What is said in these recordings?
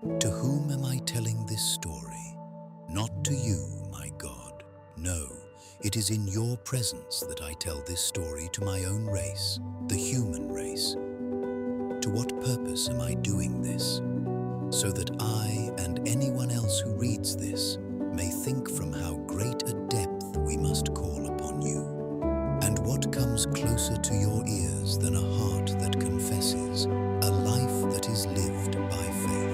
To whom am I telling this story? Not to you, my God. No, it is in your presence that I tell this story to my own race, the human race. To what purpose am I doing this? So that I and anyone else who reads this may think from how great a depth we must call upon you. And what comes closer to your ears than a heart that confesses, a life that is lived by faith?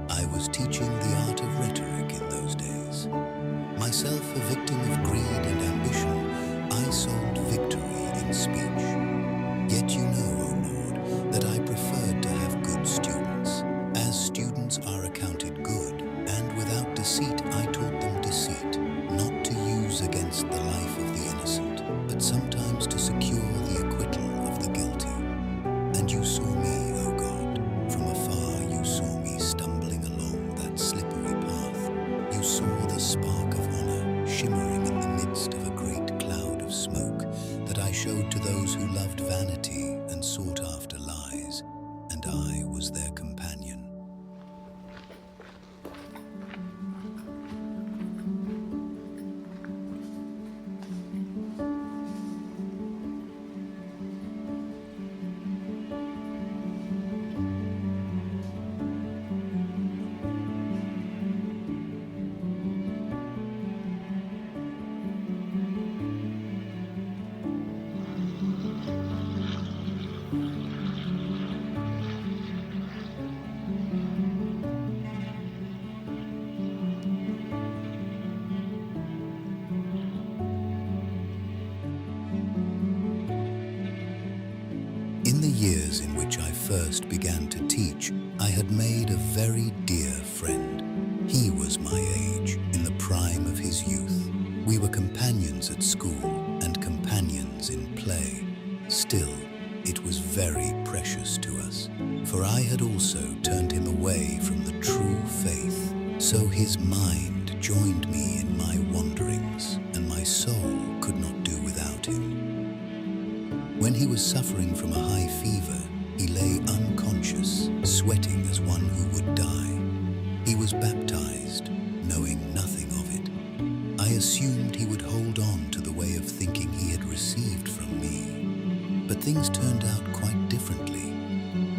I was teaching the art of rhetoric in those days. Myself a victim of greed and ambition, I sold victory in speech. Yet you know, O Lord, that I preferred to have good students, as students are accounted good, and without deceit I taught them deceit, not to use against the life of the innocent, but sometimes to secure the acquittal of the guilty. And you saw me, O God, from afar you saw me stumbling along that slippery path. You saw the spark of honor shimmering in the midst of a great cloud of smoke that I showed to those who loved vanity and sought after lies, and I was their companion. In the years in which I first began to teach, I had made a very dear friend. He was my age, in the prime of his youth. We were companions at school and companions in play. Still, it was very precious to us, for I had also turned him away from the true faith. So his mind joined me in my wanderings, and my soul could not do without him. When he was suffering from a high fever, he lay unconscious, sweating as one who would die. He was baptized, knowing nothing of it. I assumed he would hold on to the way of thinking he had received from me. But things turned out quite differently.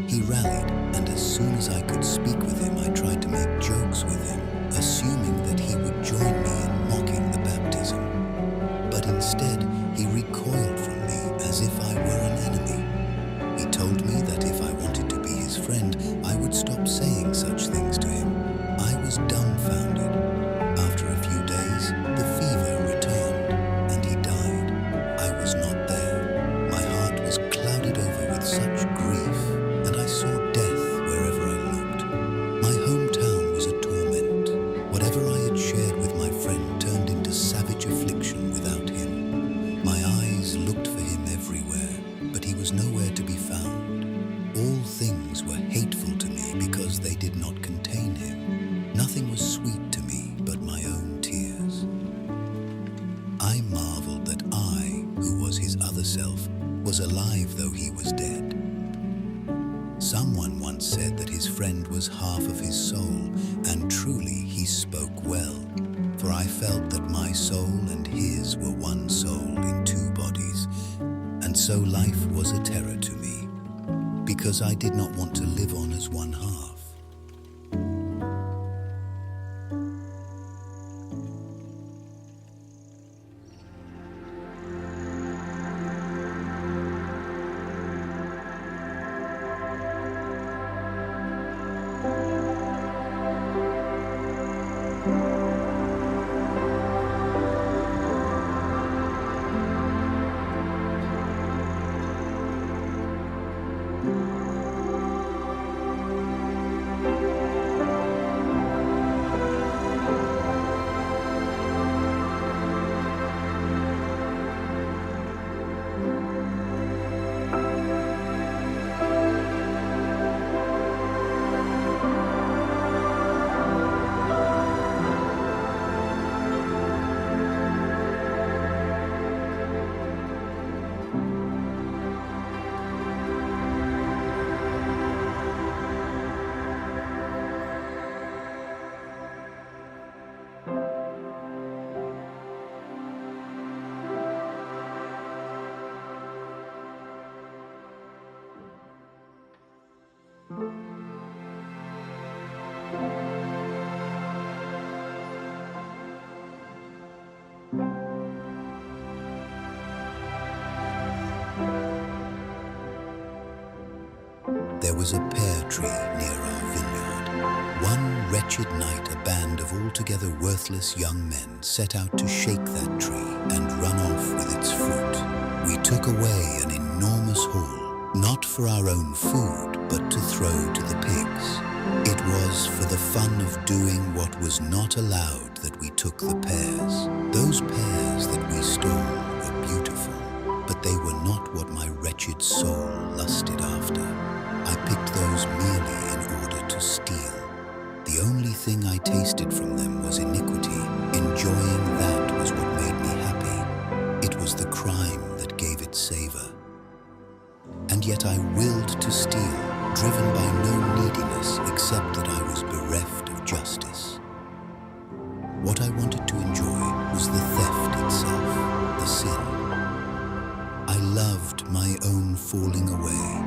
He rallied, and as soon as I could speak with him, I tried to make jokes with him, assuming that he would join me in mocking the baptism. But instead, he recoiled from me as if I were an enemy. He told me that if I wanted to be his friend, I would stop saying such things to him. I was dumbfounded. After a few days, the fever returned, and he died. I was not there. My heart was clouded over with such grief, and I saw death wherever I looked. My hometown was a torment. Whatever I had shared with my friend turned into savage affliction without him. My eyes looked for him everywhere, but he was nowhere to be found. All things were hateful to me because they did not contain him. Nothing was sweet to me but my own tears. I marveled that I, who was his other self, was alive though he was dead. Someone once said that his friend was half of his soul, and truly he spoke well, for I felt that my soul and his were one soul in two bodies, and so life was a terror to me, because I did not want to live on as one half. There was a pear tree near our vineyard. One wretched night, a band of altogether worthless young men set out to shake that tree and run off with its fruit. We took away an enormous haul, not for our own food, but to throw to the pigs. It was for the fun of doing what was not allowed that we took the pears. Those pears that we stole were beautiful, but they were not what my wretched soul lusted after. I picked those merely in order to steal. The only thing I tasted from them was iniquity. Enjoying that was what made me happy. It was the crime that gave it savor. And yet I willed to steal, driven by no neediness except that I was bereft of justice. What I wanted to enjoy was the theft itself, the sin. I loved my own falling away.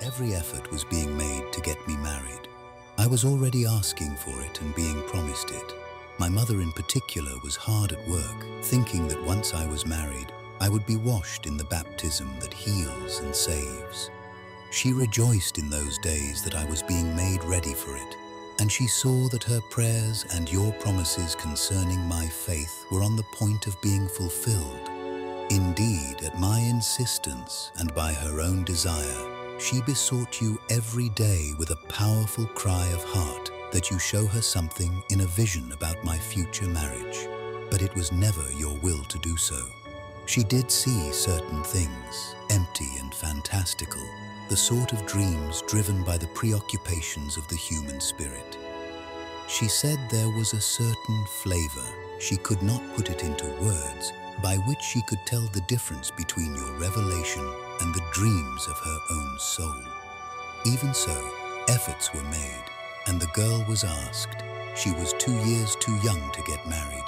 Every effort was being made to get me married. I was already asking for it and being promised it. My mother in particular was hard at work, thinking that once I was married, I would be washed in the baptism that heals and saves. She rejoiced in those days that I was being made ready for it, and she saw that her prayers and your promises concerning my faith were on the point of being fulfilled. Indeed, at my insistence and by her own desire, she besought you every day with a powerful cry of heart that you show her something in a vision about my future marriage. but it was never your will to do so. She did see certain things, empty and fantastical, the sort of dreams driven by the preoccupations of the human spirit. She said there was a certain flavor, she could not put it into words, by which she could tell the difference between your revelation and the dreams of her own soul. Even so, efforts were made, and the girl was asked. She was 2 years too young to get married,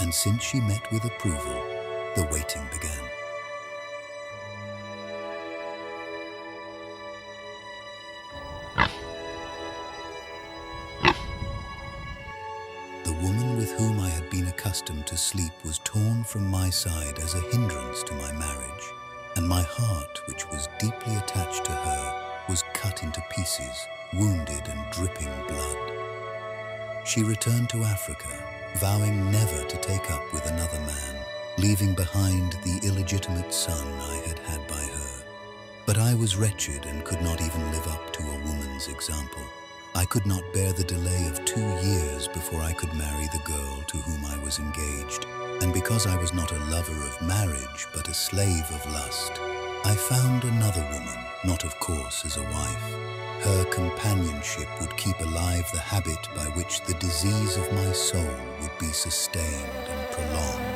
and since she met with approval, the waiting began. The woman with whom I had been accustomed to sleep was torn from my side as a hindrance to my marriage, and my heart, which was deeply attached to her, was cut into pieces, wounded and dripping blood. She returned to Africa, vowing never to take up with another man, leaving behind the illegitimate son I had had by her. But I was wretched and could not even live up to a woman's example. I could not bear the delay of 2 years before I could marry the girl to whom I was engaged, and because I was not a lover of marriage but a slave of lust, I found another woman, not of course as a wife. Her companionship would keep alive the habit by which the disease of my soul would be sustained and prolonged.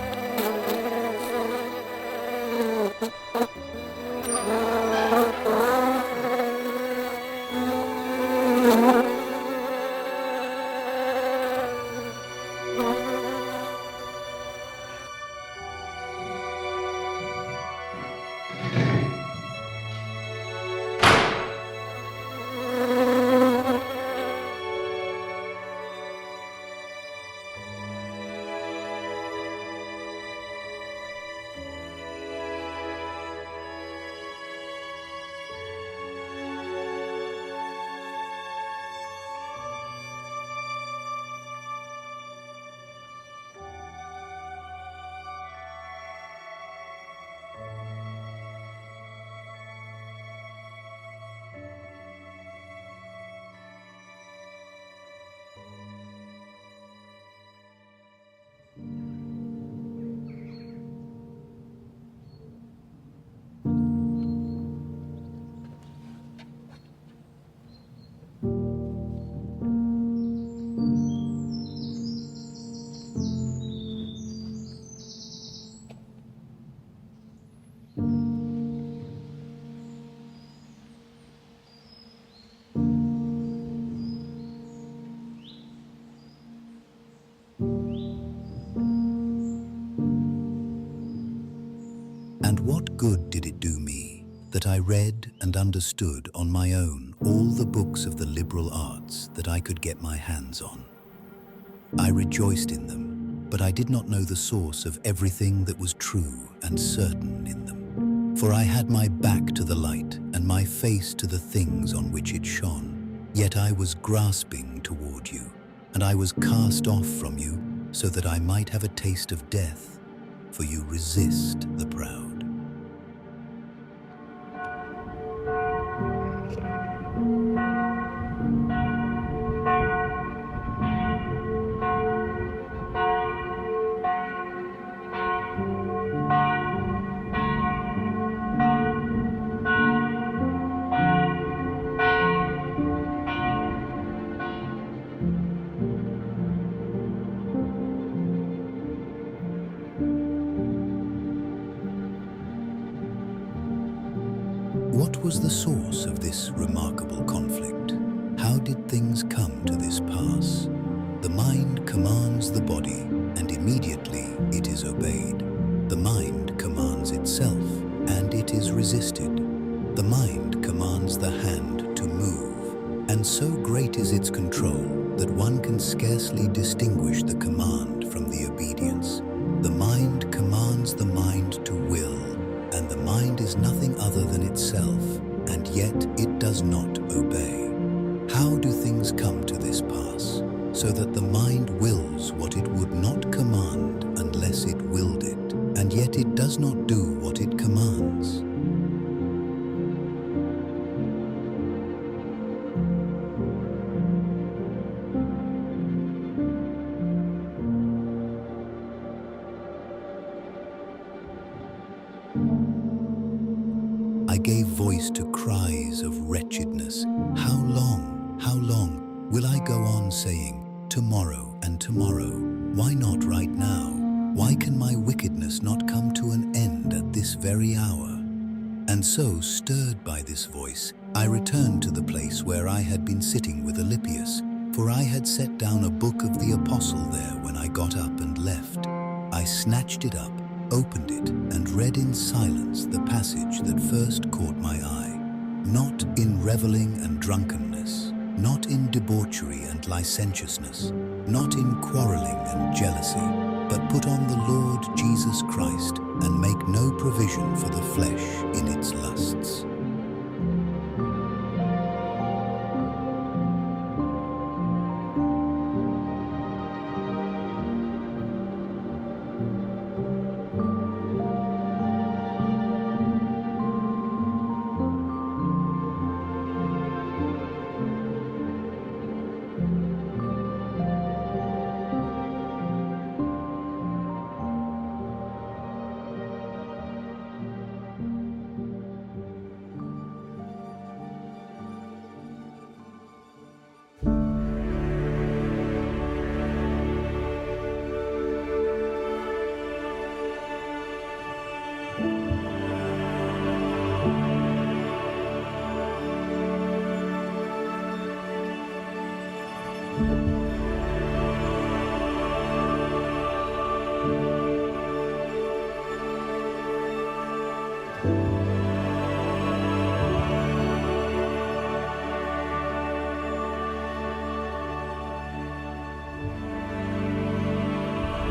And what good did it do me that I read and understood on my own all the books of the liberal arts that I could get my hands on? I rejoiced in them, but I did not know the source of everything that was true and certain in them. For I had my back to the light and my face to the things on which it shone. Yet I was grasping toward you, and I was cast off from you, so that I might have a taste of death, for you resist the proud. What was the source of this remarkable conflict? How did things come to this pass? The mind commands the body, and immediately it is obeyed. The mind commands itself, and it is resisted. The mind commands the hand to move, and so great is its control that one can scarcely distinguish the command from the obedience. The mind commands the mind to will, and the mind is nothing other than itself, and yet it does not obey. How do things come to this pass, so that the mind wills what it would not command unless it willed it, and yet it does not do what it commands? gave voice to cries of wretchedness. How long will I go on saying, tomorrow and tomorrow? Why not right now? Why can my wickedness not come to an end at this very hour? And so, stirred by this voice, I returned to the place where I had been sitting with Alypius, for I had set down a book of the Apostle there when I got up and left. I snatched it up, opened it, and read in silence the passage that first caught my eye. Not in reveling and drunkenness, not in debauchery and licentiousness, not in quarreling and jealousy, but put on the Lord Jesus Christ and make no provision for the flesh in its lusts.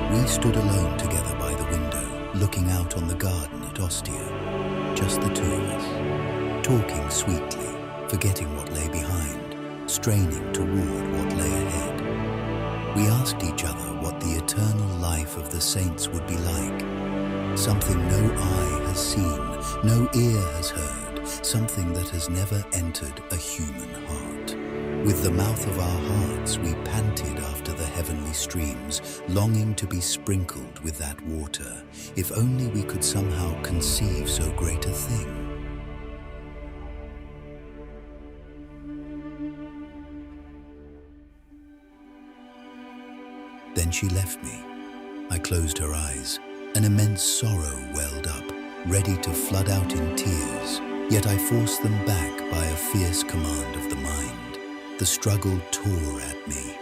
We stood alone together by the window, looking out on the garden at Ostia, just the two of us, talking sweetly, forgetting what lay behind, straining toward what lay ahead. We asked each other what the eternal life of the saints would be like, something no eye has seen, no ear has heard, something that has never entered a human heart. With the mouth of our hearts we panted after the heavenly streams, longing to be sprinkled with that water, if only we could somehow conceive so great a thing. Then she left me. I closed her eyes. An immense sorrow welled up, ready to flood out in tears, yet I forced them back by a fierce command of the mind. The struggle tore at me,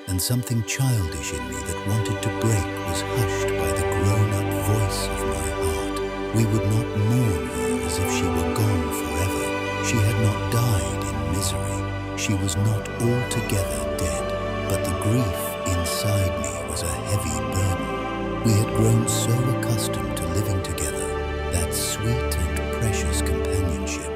and something childish in me that wanted to break was hushed by the grown-up voice of my heart. We would not mourn her as if she were gone forever. She had not died in misery. She was not altogether dead, but the grief inside me was a heavy burden. We had grown so accustomed to living together, that sweet and precious companionship.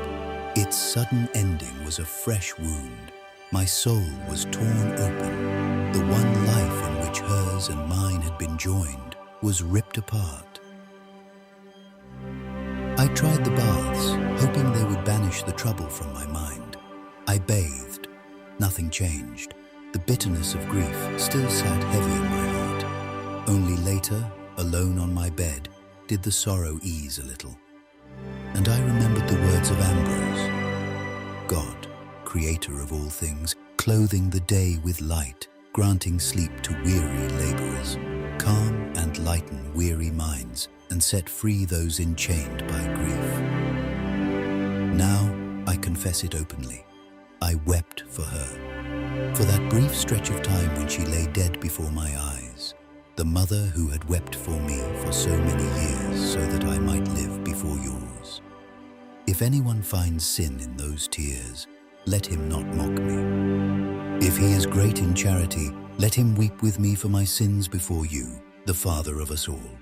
Its sudden ending was a fresh wound. My soul was torn open. The one life in which hers and mine had been joined was ripped apart. I tried the baths, hoping they would banish the trouble from my mind. I bathed. Nothing changed. The bitterness of grief still sat heavy in my heart. Only later, alone on my bed, did the sorrow ease a little. And I remembered the words of Ambrose. God, creator of all things, clothing the day with light, granting sleep to weary laborers, calm and lighten weary minds, and set free those enchained by grief. Now I confess it openly. I wept for her, for that brief stretch of time when she lay dead before my eyes, the mother who had wept for me for so many years so that I might live before yours. If anyone finds sin in those tears, let him not mock me. If he is great in charity, let him weep with me for my sins before you, the Father of us all.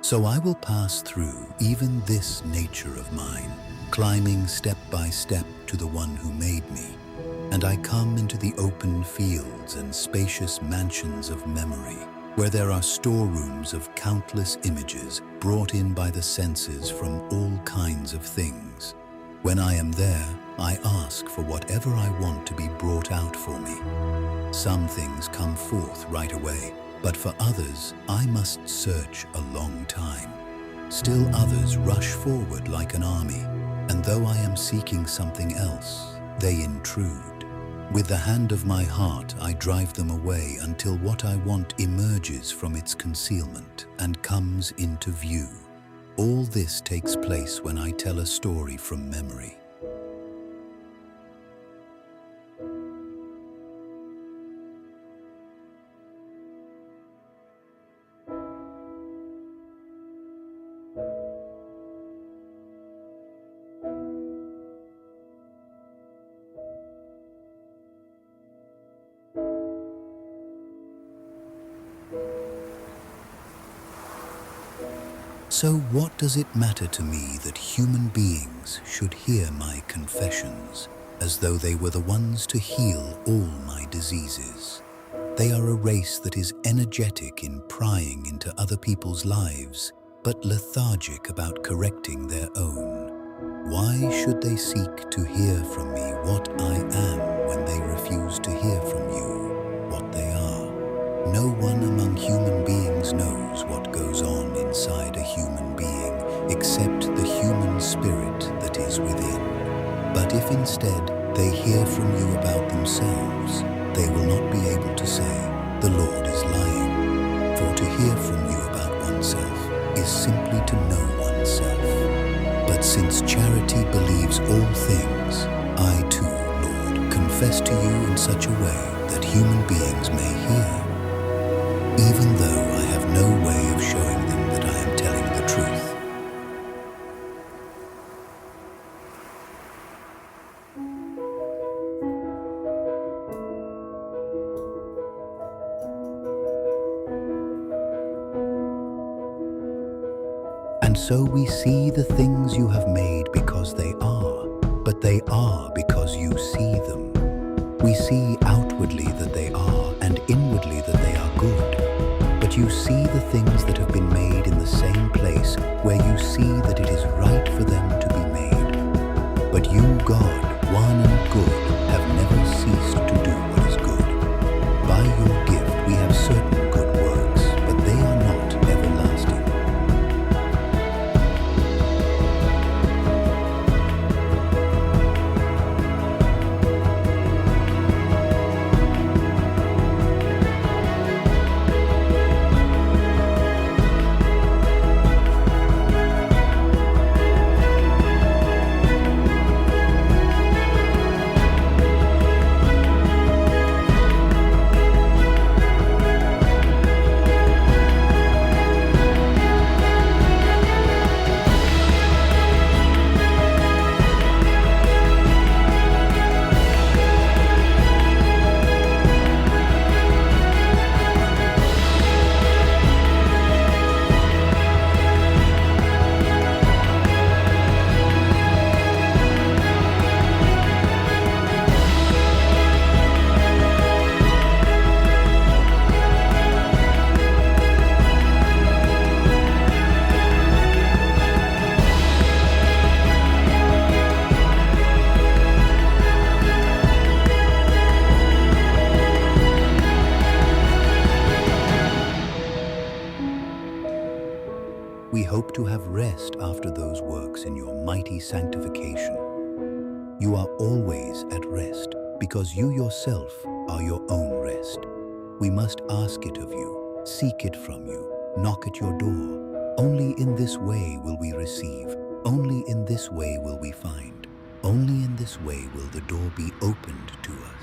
So I will pass through even this nature of mine, climbing step by step to the one who made me, and I come into the open fields and spacious mansions of memory, where there are storerooms of countless images brought in by the senses from all kinds of things. When I am there, I ask for whatever I want to be brought out for me. Some things come forth right away, but for others, I must search a long time. Still others rush forward like an army, and though I am seeking something else, they intrude. With the hand of my heart, I drive them away until what I want emerges from its concealment and comes into view. All this takes place when I tell a story from memory. So what does it matter to me that human beings should hear my confessions, as though they were the ones to heal all my diseases? They are a race that is energetic in prying into other people's lives, but lethargic about correcting their own. Why should they seek to hear from me what I am when they refuse to hear from you what they are? No one among human beings knows what goes on inside a human being except the human spirit that is within. But if instead they hear from you about themselves, they will not be able to say, "The Lord is lying." For to hear from you about oneself is simply to know oneself. But since charity believes all things, I too, Lord, confess to you in such a way that human beings may hear, even though I have no way of showing them that I am telling the truth. And so we see the things you have made because they are, but they are because you see them. We see outwardly that they are, and inwardly that they are good. But you see the things that have been made in the same place where you see that it is right for them to be made. But you, God, one and good, have never ceased to do what is good. By your gift we have certain good works, but they are not everlasting. We hope to have rest after those works in your mighty sanctification. You are always at rest because you yourself are your own rest. We must ask it of you, seek it from you, knock at your door. Only in this way will we receive. Only in this way will we find. Only in this way will the door be opened to us.